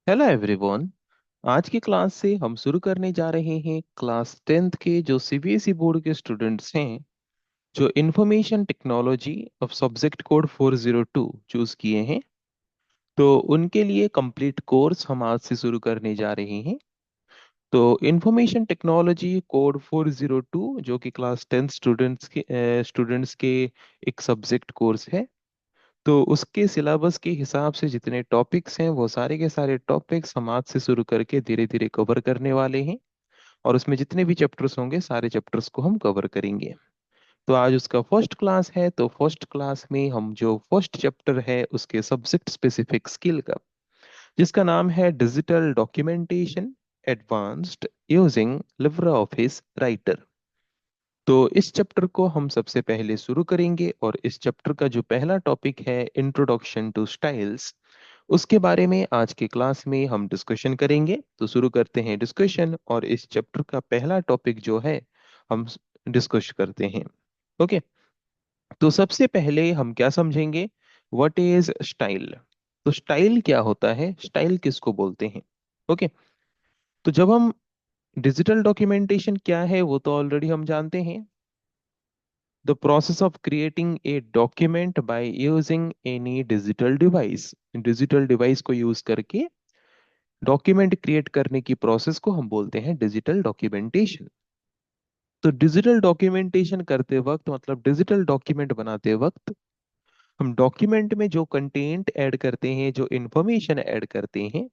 Hello everyone. आज की class से हम शुरू करने जा रहे हैं क्लास 10th के जो सीबीएसई बोर्ड के स्टूडेंट्स हैं, जो information technology of subject code 402 choose किए हैं। तो उनके लिए कंप्लीट कोर्स हम आज से शुरू करने जा रहे हैं। तो इंफॉर्मेशन टेक्नोलॉजी कोड 402 जो कि क्लास 10th स्टूडेंट्स के एक सब्जेक्ट कोर्स है। तो उसके सिलेबस के हिसाब से जितने टॉपिक्स हैं वो सारे के सारे टॉपिक्स हम आज से शुरू करके धीरे धीरे कवर करने वाले हैं। और उसमें जितने भी चैप्टर्स होंगे सारे चैप्टर्स को हम कवर करेंगे। तो आज उसका फर्स्ट क्लास है, तो फर्स्ट क्लास में हम जो फर्स्ट चैप्टर है उसके सब्जेक्ट स्पेसिफिक स्किल का, जिसका नाम है digital documentation advanced using Libre office writer. तो इस चैप्टर को हम सबसे पहले शुरू करेंगे और इस चैप्टर का जो पहला टॉपिक है इंट्रोडक्शन टू स्टाइल्स, उसके बारे में आज के क्लास में हम डिस्कशन करेंगे। तो शुरू करते हैं डिस्कशन और इस चैप्टर का पहला टॉपिक जो है हम डिस्कस करते हैं। ओके। तो सबसे पहले हम क्या समझेंगे, व्हाट इज स्टाइल। तो स्टाइल क्या होता है, स्टाइल किसको बोलते हैं। ओके। तो जब हम डिजिटल डॉक्यूमेंटेशन क्या है वो तो ऑलरेडी हम जानते हैं। The process of creating a document by using any digital device। Digital device को यूज करके डॉक्यूमेंट क्रिएट करने की प्रोसेस को हम बोलते हैं डिजिटल डॉक्यूमेंटेशन। तो डिजिटल डॉक्यूमेंटेशन करते वक्त मतलब डिजिटल डॉक्यूमेंट बनाते वक्त हम डॉक्यूमेंट में जो कंटेंट ऐड करते हैं, जो इंफॉर्मेशन ऐड करते हैं,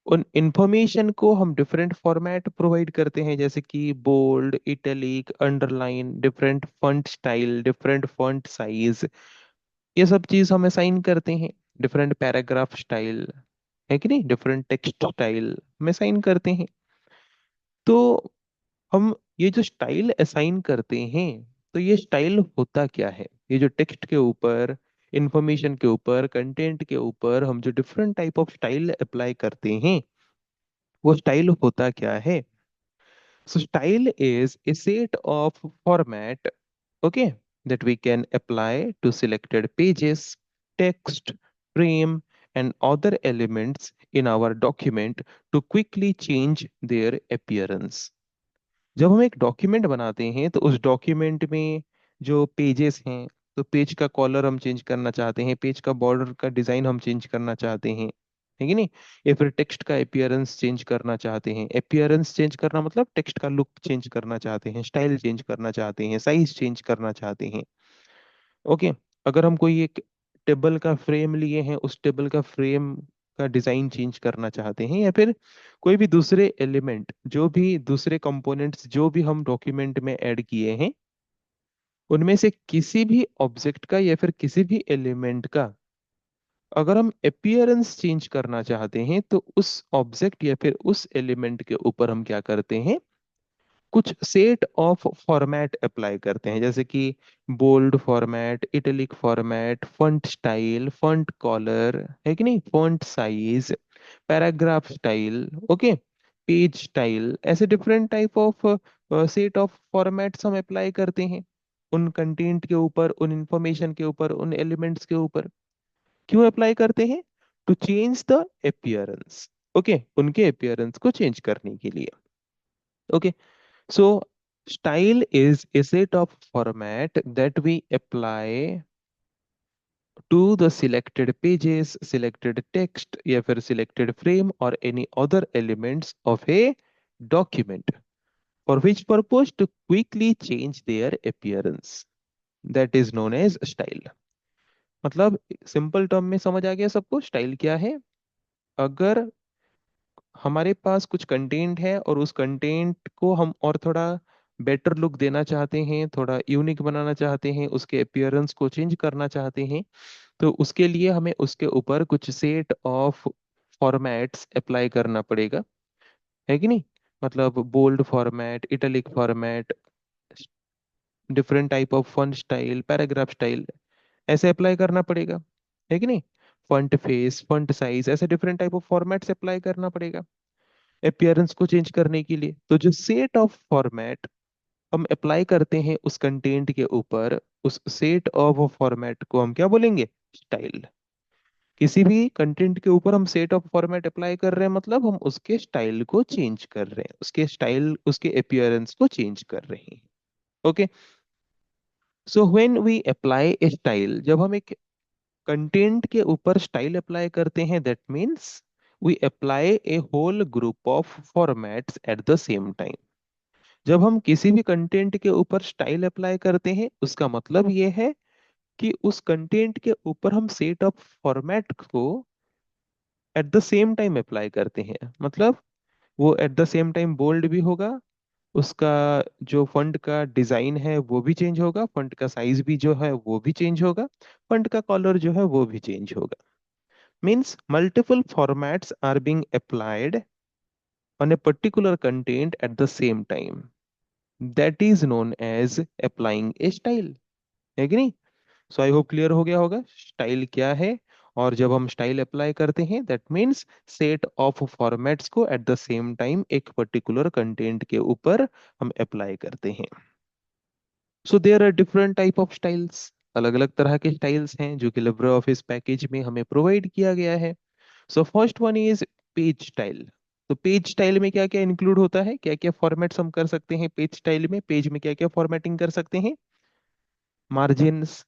उन इंफॉर्मेशन को हम डिफरेंट फॉर्मेट प्रोवाइड करते हैं, जैसे कि bold, italic, underline, different font style, different font size, ये सब चीज हम असाइन करते हैं। डिफरेंट पैराग्राफ स्टाइल है कि नहीं, डिफरेंट टेक्स्ट स्टाइल हम असाइन करते हैं। तो हम ये जो स्टाइल असाइन करते हैं, तो ये स्टाइल होता क्या है, ये जो टेक्स्ट के ऊपर, इंफॉर्मेशन के ऊपर, कंटेंट के ऊपर हम जो different type of style apply करते हैं, वो स्टाइल होता क्या है। So style is a set of format, okay, that we can apply to selected pages, text, frame, and other elements in our document to quickly change their appearance। जब हम एक document बनाते हैं तो उस डॉक्यूमेंट में जो पेजेस हैं, तो पेज का कॉलर हम चेंज करना चाहते हैं, पेज का बॉर्डर का डिजाइन हम चेंज करना चाहते हैं, है कि नहीं। या फिर टेक्स्ट का अपीयरेंस चेंज करना चाहते हैं, अपीयरेंस चेंज करना मतलब टेक्स्ट का लुक चेंज करना चाहते हैं, स्टाइल चेंज करना चाहते हैं, साइज चेंज करना चाहते हैं। ओके। अगर हम कोई एक टेबल का फ्रेम लिए हैं, उस टेबल का फ्रेम का डिजाइन चेंज करना चाहते हैं, या फिर कोई भी दूसरे एलिमेंट, जो भी दूसरे कंपोनेंट्स जो भी हम डॉक्यूमेंट में ऐड किए हैं, उनमें से किसी भी ऑब्जेक्ट का या फिर किसी भी एलिमेंट का अगर हम अपीयरेंस चेंज करना चाहते हैं, तो उस ऑब्जेक्ट या फिर उस एलिमेंट के ऊपर हम क्या करते हैं, कुछ सेट ऑफ फॉर्मेट अप्लाई करते हैं, जैसे कि bold format, italic format, font style, font colour, है कि नहीं, font size, paragraph style, okay, page style, ऐसे different type of set of formats हम अप्लाई करते हैं उन कंटेंट के ऊपर, उन इंफॉर्मेशन के ऊपर, उन एलिमेंट्स के ऊपर। क्यों अप्लाई करते हैं, to change the appearance, okay, उनके अपीयरेंस को चेंज करने के लिए। Okay. So style is a set of format that we apply to the selected pages, selected text, या फिर selected frame or any other elements of a document for which purpose to quickly change their appearance. That is known as style। मतलब simple term में समझ आ गया सबको style क्या है। अगर हमारे पास कुछ कंटेंट है और उस कंटेंट को हम और थोड़ा बेटर लुक देना चाहते हैं, थोड़ा यूनिक बनाना चाहते हैं, उसके अपीयरेंस को चेंज करना चाहते हैं, तो उसके लिए हमें उसके ऊपर कुछ सेट ऑफ फॉर्मेट्स अप्लाई करना पड़ेगा, है कि नहीं। मतलब bold format, italic format, different type of font style, paragraph style, ऐसे अप्लाई करना पड़ेगा, है कि नहीं। फॉन्ट फेस, फॉन्ट साइज, ऐसे different type of formats apply करना पड़ेगा अपीयरेंस को चेंज करने के लिए। तो जो सेट ऑफ फॉर्मेट हम अप्लाई करते हैं उस कंटेंट के ऊपर, उस सेट ऑफ फॉर्मेट को हम क्या बोलेंगे, स्टाइल। किसी भी कंटेंट के ऊपर हम सेट ऑफ फॉर्मेट अप्लाई कर रहे हैं, मतलब हम उसके स्टाइल को चेंज कर रहे हैं, उसके स्टाइल, उसके अपीयरेंस को चेंज कर रहे हैं। Okay, so when we apply a style, जब हम एक कंटेंट के ऊपर स्टाइल अप्लाई करते हैं, that means we apply a whole group of formats at the same time. जब हम किसी भी कंटेंट के ऊपर स्टाइल अप्लाई करते हैं, उसका मतलब ये है कि उस कंटेंट के ऊपर हम सेट ऑफ फॉर्मेट को at the same time apply करते हैं। मतलब वो at the same time bold भी होगा, उसका जो फंड का डिजाइन है वो भी चेंज होगा, फंड का साइज भी जो है वो भी चेंज होगा, फंड का कलर जो है वो भी चेंज होगा। Means multiple formats are being applied on a particular content at the same time, that is known as applying a style. है कि नहीं? सो आई होप क्लियर हो गया होगा स्टाइल क्या है। और जब हम स्टाइल अप्लाई करते हैं, that means set of formats को एट द सेम टाइम एक पर्टिकुलर कंटेंट के ऊपर हम अप्लाई करते हैं। So there are different type of styles, अलग अलग तरह के स्टाइल्स हैं जो कि लिब्रे ऑफिस पैकेज में हमें प्रोवाइड किया गया है। So first one is page style. तो पेज स्टाइल में क्या क्या इंक्लूड होता है, क्या क्या फॉर्मेट्स हम कर सकते हैं पेज स्टाइल में, पेज में क्या क्या फॉर्मेटिंग कर सकते हैं? मार्जिन्स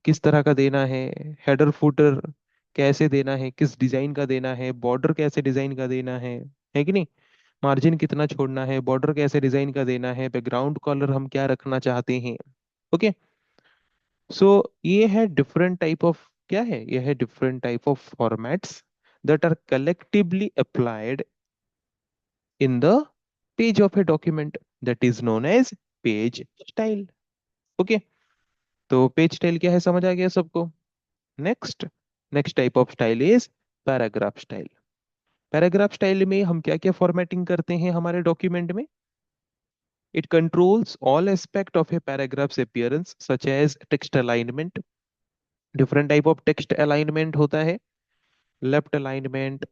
किस तरह का देना है, हेडर फुटर कैसे देना है, किस डिजाइन का देना है, बॉर्डर कैसे डिजाइन का देना है कि नहीं? मार्जिन कितना छोड़ना है, बॉर्डर कैसे डिजाइन का देना है, बैकग्राउंड कलर हम क्या रखना चाहते हैं। ओके, सो ये है डिफरेंट टाइप ऑफ, क्या है, ये है different type of formats that are collectively applied in the page of a document, that is known as page style. Okay, तो पेज स्टाइल क्या है समझ आ गया सबको? Next, next type of style is paragraph style. Paragraph style में हम क्या क्या फॉर्मेटिंग करते हैं हमारे डॉक्यूमेंट में? It controls all aspect of a paragraph's appearance such as text alignment. Different type of text alignment होता है। लेफ्ट अलाइनमेंट,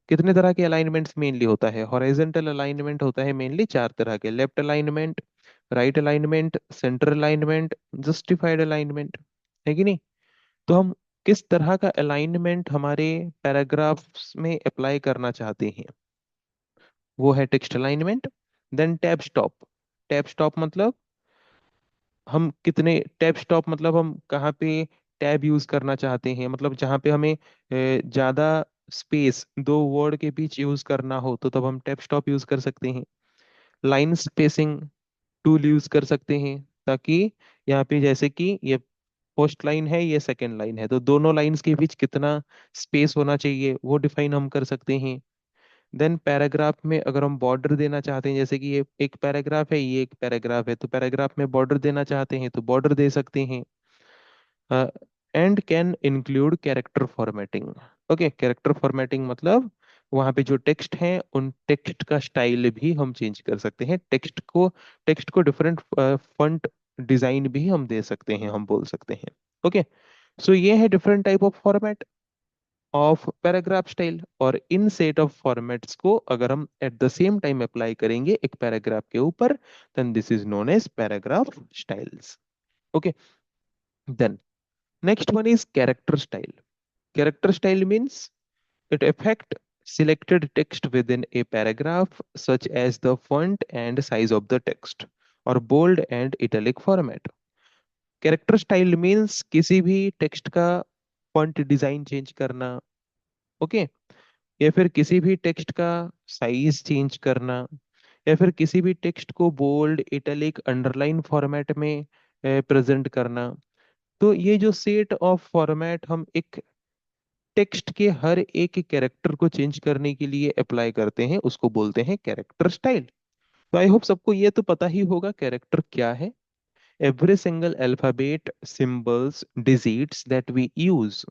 कितने तरह के अलाइनमेंट्स मेनली होता है? हॉरिजॉन्टल अलाइनमेंट होता है मेनली चार तरह के, left alignment, right alignment, centre alignment, justified alignment. है कि नहीं? तो हम किस तरह का अलाइनमेंट हमारे पैराग्राफ्स में अप्लाई करना चाहते हैं, वो है text alignment. Then tab stop. Tab stop मतलब हम कितने टैब स्टॉप, मतलब हम कहाँ पे टैब यूज करना चाहते हैं, मतलब जहाँ पे हमें ज्यादा स्पेस दो वर्ड के बीच यूज करना हो तो तब हम टैब स्टॉप यूज कर सकते हैं। लाइन स्पेसिंग टूल यूज कर सकते हैं, ताकि यहाँ पे जैसे कि ये फर्स्ट लाइन है, ये सेकंड लाइन है, तो दोनों लाइंस के बीच कितना स्पेस होना चाहिए वो डिफाइन हम कर सकते हैं। देन पैराग्राफ में अगर हम बॉर्डर देना चाहते हैं, जैसे कि ये एक पैराग्राफ है, ये एक पैराग्राफ है, तो पैराग्राफ में बॉर्डर देना चाहते हैं तो बॉर्डर दे सकते हैं। And can include character formatting. Okay, character formatting मतलब वहां पे जो टेक्स्ट है उन टेक्स्ट का स्टाइल भी हम चेंज कर सकते हैं, टेक्स्ट को डिफरेंट फॉन्ट डिजाइन भी हम दे सकते हैं, हम बोल सकते हैं। ओके, सो ये है different type of format of paragraph style. और इन सेट ऑफ फॉर्मेट्स को अगर हम at the same time apply करेंगे एक पैराग्राफ के ऊपर, then this is known as paragraph styles. Okay, then next one is character style. Character style means it affect selected text within a paragraph, such as the font and size of the text, or bold and italic format. Character style means किसी भी text का font design change करना, okay, या फिर किसी भी text का size change करना, या फिर किसी भी टेक्स्ट को बोल्ड, इटैलिक, अंडरलाइन फॉर्मेट में प्रेजेंट करना। तो ये जो सेट ऑफ फॉर्मेट हम एक टेक्स्ट के हर एक कैरेक्टर को चेंज करने के लिए अप्लाई करते हैं, उसको बोलते हैं कैरेक्टर स्टाइल। तो आई होप सबको ये तो पता ही होगा कैरेक्टर क्या है। Every single alphabet, symbols, digits that we use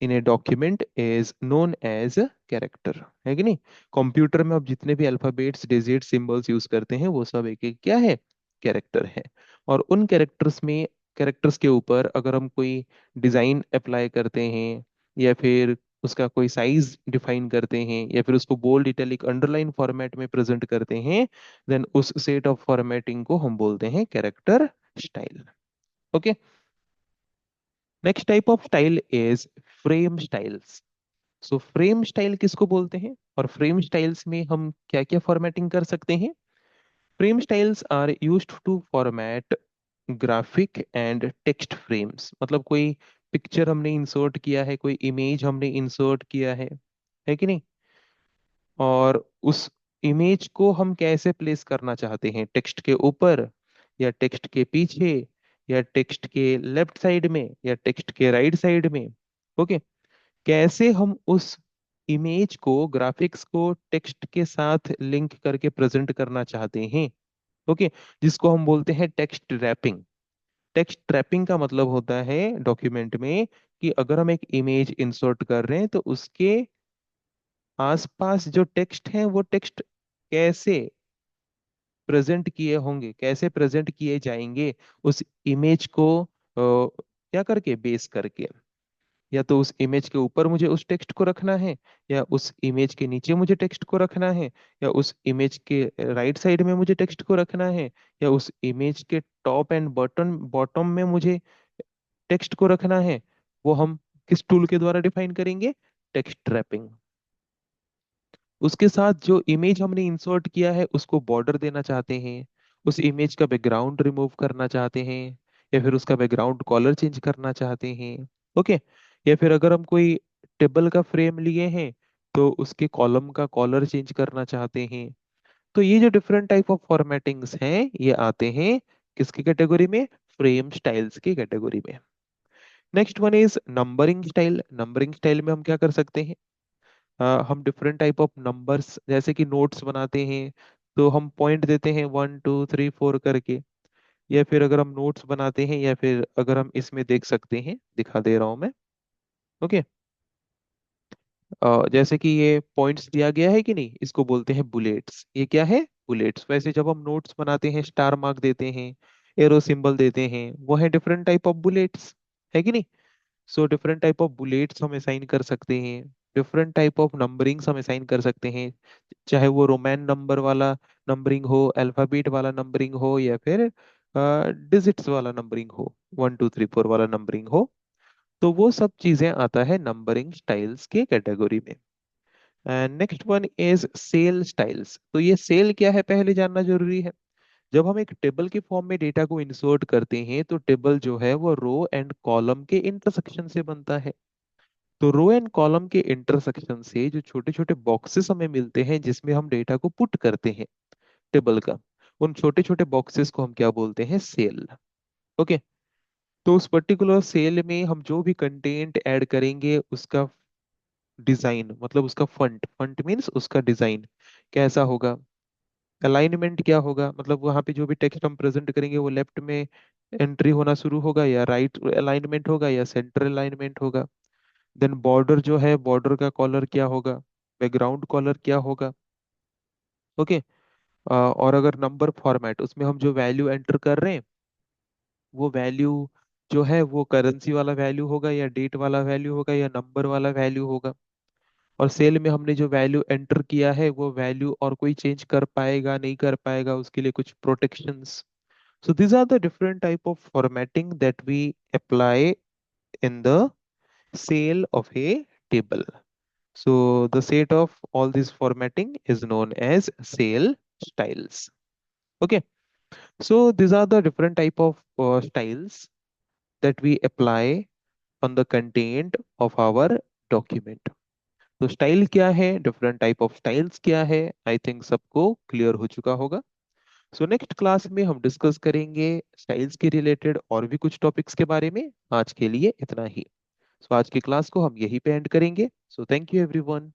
in a document is known as character. है कि नहीं? कंप्यूटर में अब जितने भी अल्फाबेट्स, डिजिट, सिंबल्स यूज करते हैं वो सब एक एक क्या है, कैरेक्टर है। और उन कैरेक्टर्स के ऊपर अगर हम कोई डिजाइन अप्लाई करते हैं, या फिर उसका कोई साइज डिफाइन करते हैं, या फिर उसको बोल्ड, इटैलिक, अंडरलाइन फॉर्मेट में प्रेजेंट करते हैं, देन उस सेट ऑफ फॉर्मेटिंग को हम बोलते हैं character style. Okay, next type of style is frame styles. So frame style किसको बोलते हैं, और फ्रेम स्टाइल्स में हम क्या क्या फॉर्मेटिंग कर सकते हैं? Frame styles are used to format graphic and text frames. मतलब कोई पिक्चर हमने इंसर्ट किया है, कोई इमेज हमने इंसर्ट किया है कि नहीं, और उस इमेज को हम कैसे प्लेस करना चाहते हैं, टेक्स्ट के ऊपर या टेक्स्ट के पीछे या टेक्स्ट के लेफ्ट साइड में या टेक्स्ट के राइट साइड में। ओके, कैसे हम उस इमेज को, ग्राफिक्स को टेक्स्ट के साथ लिंक करके प्रेजेंट करना चाहते हैं। ओके, जिसको हम बोलते हैं टेक्स्ट रैपिंग। टेक्स्ट ट्रैपिंग का मतलब होता है डॉक्यूमेंट में कि अगर हम एक इमेज इंसर्ट कर रहे हैं तो उसके आसपास जो टेक्स्ट है वो टेक्स्ट कैसे प्रेजेंट किए होंगे, कैसे प्रेजेंट किए जाएंगे उस इमेज को क्या करके, बेस करके। या तो उस इमेज के ऊपर मुझे उस टेक्स्ट को रखना है, या उस इमेज के नीचे मुझे टेक्स्ट को रखना है, या उस इमेज के राइट साइड में मुझे टेक्स्ट को रखना है, या उस इमेज के टॉप एंड बॉटम बॉटम में मुझे टेक्स्ट को रखना है। वो हम किस टूल के द्वारा डिफाइन करेंगे? Text wrapping. उसके साथ जो इमेज हमने इंसर्ट किया है उसको बॉर्डर देना चाहते हैं, उस इमेज का बैकग्राउंड रिमूव करना चाहते हैं, या फिर उसका बैकग्राउंड कलर चेंज करना चाहते हैं। ओके, या फिर अगर हम कोई टेबल का फ्रेम लिए हैं तो उसके कॉलम का कलर चेंज करना चाहते हैं। तो ये जो डिफरेंट टाइप ऑफ फॉर्मेटिंग्स हैं ये आते हैं किसकी कैटेगरी में? फ्रेम स्टाइल्स की कैटेगरी में। Next one is numbering style. Numbering style में हम क्या कर सकते हैं? हम डिफरेंट टाइप ऑफ नंबर्स, जैसे कि नोट्स बनाते हैं तो हम पॉइंट देते हैं 1 2 3 4 करके। या फिर अगर हम नोट्स बनाते हैं, या फिर अगर हम इसमें देख सकते हैं, दिखा दे रहा हूं मैं। ओके, जैसे कि ये पॉइंट्स दिया गया है कि नहीं, इसको बोलते हैं बुलेट्स। ये क्या है? बुलेट्स। वैसे जब हम नोट्स बनाते हैं, स्टार मार्क देते हैं, एरो सिंबल देते हैं, वो है डिफरेंट टाइप ऑफ बुलेट्स, है कि नहीं? So different type of bullets हम असाइन कर सकते हैं, डिफरेंट टाइप ऑफ नंबरिंग्स हम असाइन कर सकते हैं, चाहे वो रोमैन नंबर वाला नंबरिंग हो, अल्फाबेट वाला नंबरिंग हो, या फिर डिजिट्स वाला नंबरिंग हो, 1 2 3 4 वाला नंबरिंग हो। तो वो सब चीजें आता है नंबरिंग स्टाइल्स के कैटेगरी में। And next one is cell styles. तो ये सेल क्या है पहले जानना जरूरी है। जब हम एक टेबल के फॉर्म में डेटा को इंसर्ट करते हैं तो टेबल जो है वो रो एंड कॉलम के इंटरसेक्शन से बनता है। तो रो एंड कॉलम के इंटरसेक्शन से जो छोटे छोटे बॉक्सेस हमें मिलते हैं जिसमें हम डेटा को पुट करते हैं टेबल का, उन छोटे छोटे बॉक्सेस को हम क्या बोलते हैं? सेल। ओके, तो उस पर्टिकुलर सेल में हम जो भी कंटेंट ऐड करेंगे उसका डिजाइन, मतलब उसका फंट, फंट मीन्स उसका डिजाइन कैसा होगा, अलाइनमेंट क्या होगा, मतलब वहां पे जो भी टेक्स्ट हम प्रेजेंट करेंगे वो लेफ्ट में एंट्री होना शुरू होगा, या राइट अलाइनमेंट होगा, या सेंटर अलाइनमेंट होगा। देन बॉर्डर जो है, बॉर्डर का कलर क्या होगा, बैकग्राउंड कलर क्या होगा। ओके, और अगर नंबर फॉर्मेट, उसमें हम जो वैल्यू एंटर कर रहे हैं वो वैल्यू जो है वो करेंसी वाला वैल्यू होगा, या डेट वाला वैल्यू होगा, या नंबर वाला वैल्यू होगा। और सेल में हमने जो वैल्यू एंटर किया है वो वैल्यू और कोई चेंज कर पाएगा नहीं कर पाएगा, उसके लिए कुछ protections. So these are the different type of formatting that we apply in the cell of a table. So the set of all this formatting is known as cell styles. Okay. So these are the different type of styles that we apply on the content of our document. तो style क्या है, different type of styles क्या है, I think सबको clear हो चुका होगा। So next class में हम डिस्कस करेंगे स्टाइल्स के रिलेटेड और भी कुछ टॉपिक्स के बारे में। आज के लिए इतना ही। सो आज की क्लास को हम यहीं पे एंड करेंगे। So thank you everyone.